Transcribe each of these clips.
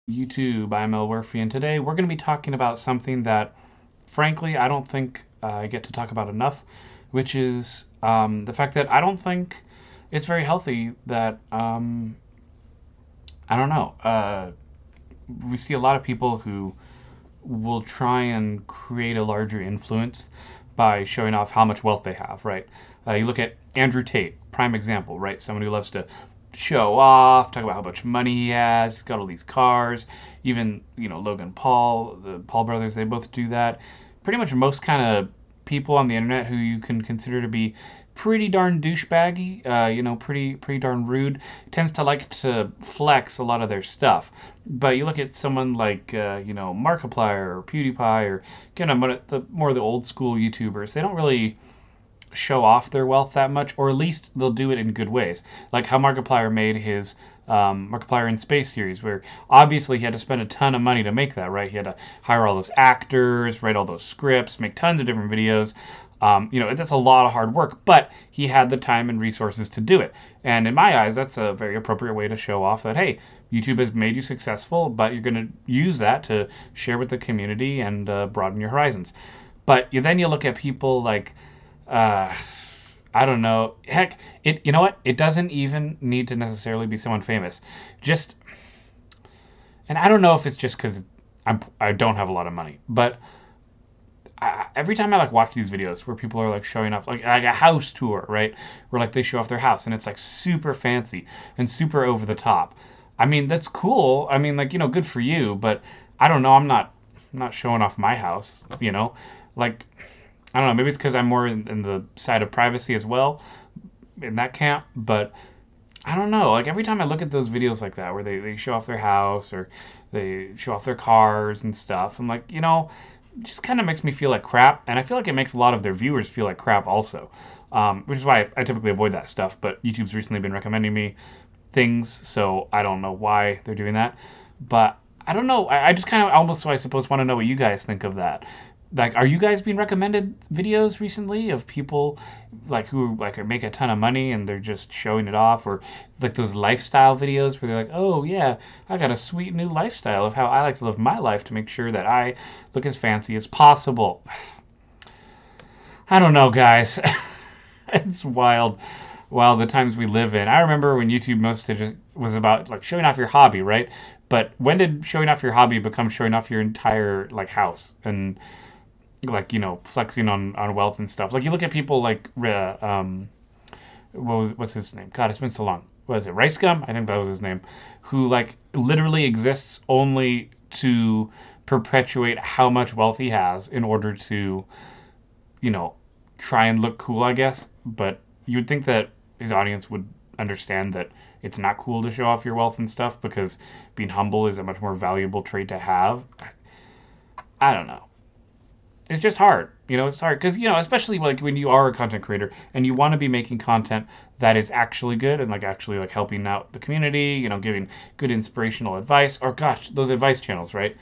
YouTube, I'm Elwirfy, and today we're going to be talking about something that, frankly, I don't think I get to talk about enough, which is the fact that I don't think it's very healthy that, I don't know, we see a lot of people who will try and create a larger influence by showing off how much wealth they have, right? You look at Andrew Tate, prime example, right? Someone who loves to show off, talk about how much money he has, he's got all these cars. Even, Logan Paul, the Paul brothers, they both do that. Pretty much most kind of people on the internet who you can consider to be pretty darn douchebaggy, pretty darn rude, tends to like to flex a lot of their stuff. But you look at someone like, Markiplier or PewDiePie or the more of the old school YouTubers, they don't really show off their wealth that much, or at least they'll do it in good ways. Like how Markiplier made his Markiplier in Space series, where obviously he had to spend a ton of money to make that, right? He had to hire all those actors, write all those scripts, make tons of different videos. That's a lot of hard work, but he had the time and resources to do it. And in my eyes, that's a very appropriate way to show off that, hey, YouTube has made you successful, but you're going to use that to share with the community and broaden your horizons. But then you look at people like, uh, I don't know. Heck, you know what? It doesn't even need to necessarily be someone famous. Just, and I don't know if it's just because I don't have a lot of money, but every time I like watch these videos where people are like showing off like a house tour, right? Where like they show off their house and it's like super fancy and super over the top. I mean, that's cool. I mean, like, good for you, but I don't know. I'm not showing off my house, Like, I don't know. Maybe it's because I'm more in the side of privacy as well, in that camp. But I don't know. Like every time I look at those videos like that, where they show off their house or they show off their cars and stuff, I'm like, it just kind of makes me feel like crap. And I feel like it makes a lot of their viewers feel like crap also, which is why I typically avoid that stuff. But YouTube's recently been recommending me things, so I don't know why they're doing that. But I don't know. I just kind of almost, so I suppose, want to know what you guys think of that. Like, are you guys being recommended videos recently of people like who like make a ton of money and they're just showing it off, or like those lifestyle videos where they're like, oh yeah, I got a sweet new lifestyle of how I like to live my life to make sure that I look as fancy as possible. I don't know, guys. It's wild. Well, the times we live in. I remember when YouTube mostly just was about like showing off your hobby, right? But when did showing off your hobby become showing off your entire like house and like flexing on wealth and stuff? Like you look at people like what's his name? God, it's been so long. What is it? Rice Gum? I think that was his name. Who like literally exists only to perpetuate how much wealth he has in order to you know try and look cool, I guess. But you would think that his audience would understand that it's not cool to show off your wealth and stuff because being humble is a much more valuable trait to have. I don't know. It's just hard. It's hard because, especially like when you are a content creator and you want to be making content that is actually good and like actually like helping out the community, giving good inspirational advice, or gosh, those advice channels, right?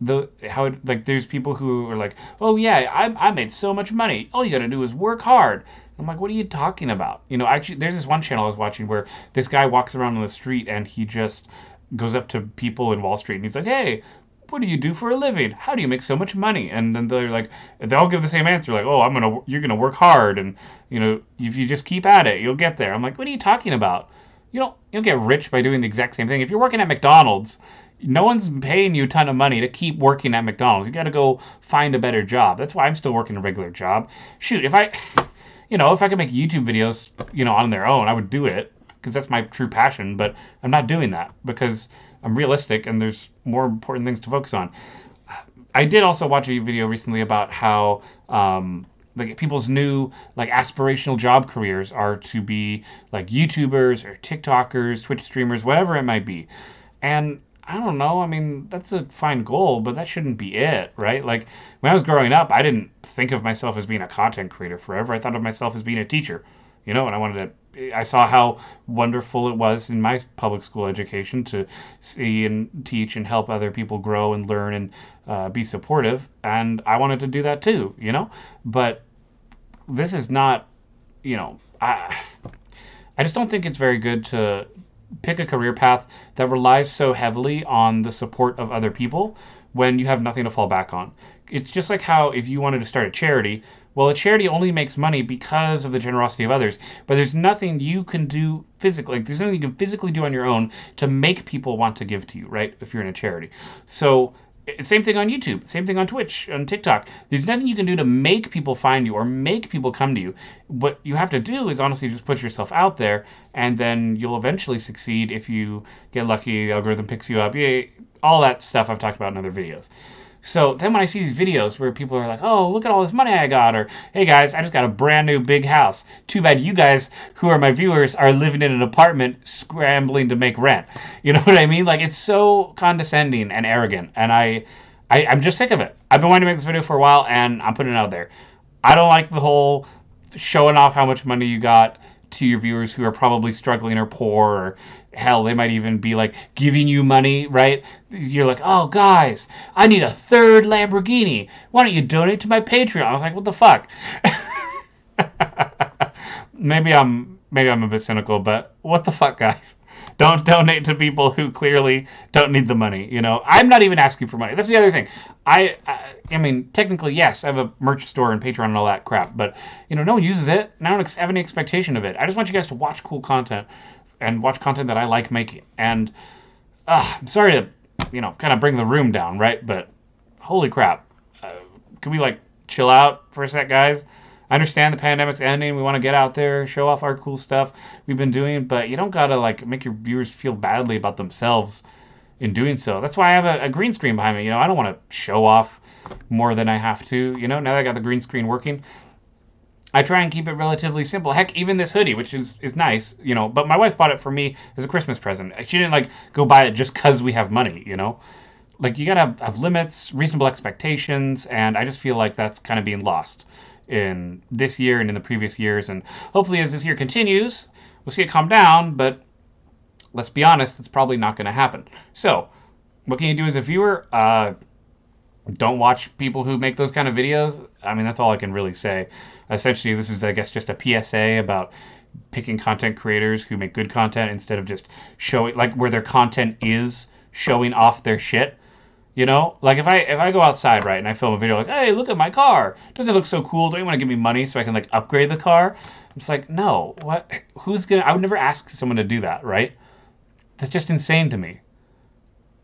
Like there's people who are like, oh yeah, I made so much money. All you got to do is work hard. I'm like, what are you talking about? Actually, there's this one channel I was watching where this guy walks around on the street and he just goes up to people in Wall Street and he's like, hey, what do you do for a living? How do you make so much money? And then they're like, they all give the same answer, like, oh, you're gonna work hard, and if you just keep at it, you'll get there. I'm like, what are you talking about? You don't get rich by doing the exact same thing. If you're working at McDonald's, no one's paying you a ton of money to keep working at McDonald's. You got to go find a better job. That's why I'm still working a regular job. Shoot, if I could make YouTube videos, on their own, I would do it because that's my true passion. But I'm not doing that because I'm realistic and there's more important things to focus on. I did also watch a video recently about how like people's new like aspirational job careers are to be like YouTubers or TikTokers, Twitch streamers, whatever it might be. And I don't know. I mean, that's a fine goal, but that shouldn't be it, right? Like when I was growing up, I didn't think of myself as being a content creator forever. I thought of myself as being a teacher, and I saw how wonderful it was in my public school education to see and teach and help other people grow and learn and be supportive. And I wanted to do that too. But this is not, I just don't think it's very good to pick a career path that relies so heavily on the support of other people when you have nothing to fall back on. It's just like how if you wanted to start a charity, well, a charity only makes money because of the generosity of others, but there's nothing you can do physically. Like, there's nothing you can physically do on your own to make people want to give to you, right? If you're in a charity. So, same thing on YouTube, same thing on Twitch, on TikTok. There's nothing you can do to make people find you or make people come to you. What you have to do is honestly just put yourself out there, and then you'll eventually succeed if you get lucky, the algorithm picks you up, all that stuff I've talked about in other videos. So then when I see these videos where people are like, oh, look at all this money I got, or hey guys, I just got a brand new big house. Too bad you guys, who are my viewers, are living in an apartment scrambling to make rent. You know what I mean? Like, it's so condescending and arrogant, and I'm just sick of it. I've been wanting to make this video for a while, and I'm putting it out there. I don't like the whole showing off how much money you got to your viewers who are probably struggling or poor, or hell, they might even be like giving you money, right? You're like, oh guys, I need a third Lamborghini. Why don't you donate to my Patreon? I was like, what the fuck? maybe I'm a bit cynical, but what the fuck, guys? Don't donate to people who clearly don't need the money. You know, I'm not even asking for money. That's the other thing. I mean, technically, yes, I have a merch store and Patreon and all that crap, but you know, no one uses it. And I don't have any expectation of it. I just want you guys to watch cool content and watch content that I like making. And I'm sorry to, you know, kind of bring the room down, right? But holy crap, can we like chill out for a sec, guys? I understand the pandemic's ending. We want to get out there, show off our cool stuff we've been doing, but you don't gotta like make your viewers feel badly about themselves in doing so. That's why I have a green screen behind me. You know, I don't want to show off more than I have to. You know, now that I got the green screen working, I try and keep it relatively simple. Heck, even this hoodie, which is nice, you know, but my wife bought it for me as a Christmas present. She didn't like go buy it just because we have money, you know. Like, you gotta have limits, reasonable expectations, and I just feel like that's kind of being lost in this year and in the previous years, and hopefully as this year continues, we'll see it calm down, but let's be honest, it's probably not going to happen. So, what can you do as a viewer? Don't watch people who make those kind of videos. I mean, that's all I can really say. Essentially, this is, I guess, just a PSA about picking content creators who make good content instead of just showing, like, where their content is showing off their shit. You know, like if I go outside, right, and I film a video like, hey, look at my car. Doesn't it look so cool? Don't you want to give me money so I can like upgrade the car? It's like, no, what? Who's gonna? I would never ask someone to do that, right? That's just insane to me.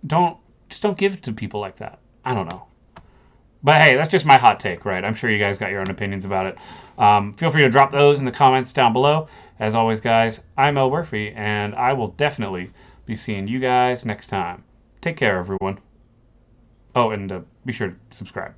Don't give to people like that. I don't know. But hey, that's just my hot take, right? I'm sure you guys got your own opinions about it. Feel free to drop those in the comments down below. As always, guys, I'm Elwirfy, and I will definitely be seeing you guys next time. Take care, everyone. Oh, and be sure to subscribe.